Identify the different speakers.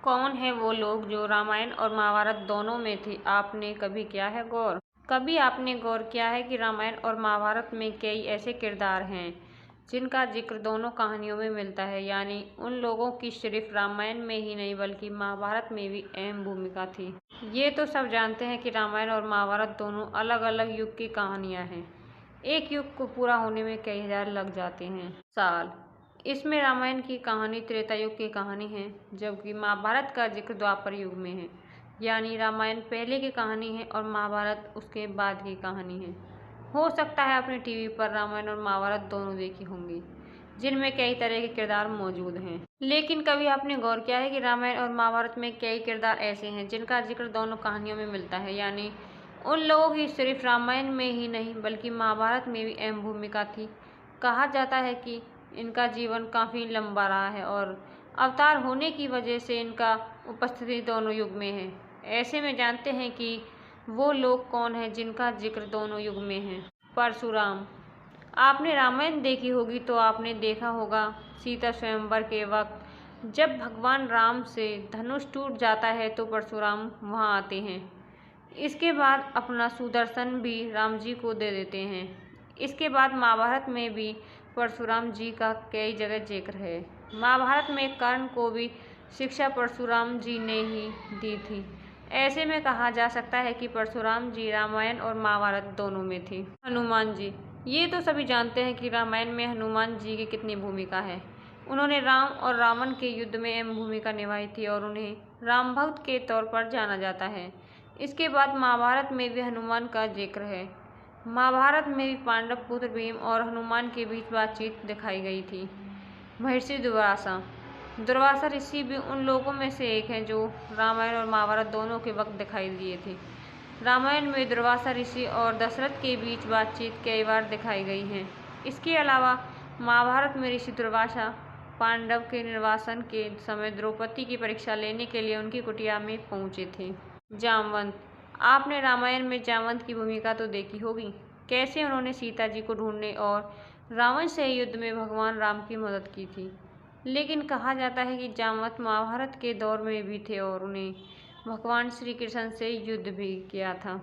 Speaker 1: कौन है वो लोग जो रामायण और महाभारत दोनों में थे? आपने कभी किया है गौर? कभी आपने गौर किया है कि रामायण और महाभारत में कई ऐसे किरदार हैं जिनका जिक्र दोनों कहानियों में मिलता है, यानी उन लोगों की सिर्फ रामायण में ही नहीं बल्कि महाभारत में भी अहम भूमिका थी। ये तो सब जानते हैं कि रामायण और महाभारत दोनों अलग अलग युग की कहानियाँ हैं। एक युग को पूरा होने में कई हजार लग जाते हैं साल। इसमें रामायण की कहानी त्रेता युग की कहानी है, जबकि महाभारत का जिक्र द्वापर युग में है। यानी रामायण पहले की कहानी है और महाभारत उसके बाद की कहानी है। हो सकता है आपने टीवी पर रामायण और महाभारत दोनों देखी होंगी, जिनमें कई तरह के किरदार मौजूद हैं। लेकिन कभी आपने गौर किया है कि रामायण और महाभारत में कई किरदार ऐसे हैं जिनका जिक्र दोनों कहानियों में मिलता है, यानी उन लोगों की सिर्फ रामायण में ही नहीं बल्कि महाभारत में भी अहम भूमिका थी। कहा जाता है कि इनका जीवन काफ़ी लंबा रहा है और अवतार होने की वजह से इनका उपस्थिति दोनों युग में है। ऐसे में जानते हैं कि वो लोग कौन हैं जिनका जिक्र दोनों युग में है। परशुराम। आपने रामायण देखी होगी तो आपने देखा होगा सीता स्वयंवर के वक्त जब भगवान राम से धनुष टूट जाता है तो परशुराम वहाँ आते हैं। इसके बाद अपना सुदर्शन भी राम जी को दे देते हैं। इसके बाद महाभारत में भी परशुराम जी का कई जगह जिक्र है। महाभारत में कर्ण को भी शिक्षा परशुराम जी ने ही दी थी। ऐसे में कहा जा सकता है कि परशुराम जी रामायण और महाभारत दोनों में थे। हनुमान जी। ये तो सभी जानते हैं कि रामायण में हनुमान जी की कितनी भूमिका है। उन्होंने राम और रावण के युद्ध में अहम भूमिका निभाई थी और उन्हें राम भक्त के तौर पर जाना जाता है। इसके बाद महाभारत में भी हनुमान का जिक्र है। महाभारत में भी पांडव पुत्र भीम और हनुमान के बीच बातचीत दिखाई गई थी। महर्षि दुर्वासा। दुर्वासा ऋषि भी उन लोगों में से एक हैं जो रामायण और महाभारत दोनों के वक्त दिखाई दिए थे। रामायण में दुर्वासा ऋषि और दशरथ के बीच बातचीत कई बार दिखाई गई है। इसके अलावा महाभारत में ऋषि दुर्वासा पांडव के निर्वासन के समय द्रौपदी की परीक्षा लेने के लिए उनकी कुटिया में पहुंचे थे। जामवंत। आपने रामायण में जामवंत की भूमिका तो देखी होगी, कैसे उन्होंने सीता जी को ढूंढने और रावण से युद्ध में भगवान राम की मदद की थी। लेकिन कहा जाता है कि जामवंत महाभारत के दौर में भी थे और उन्हें भगवान श्री कृष्ण से युद्ध भी किया था।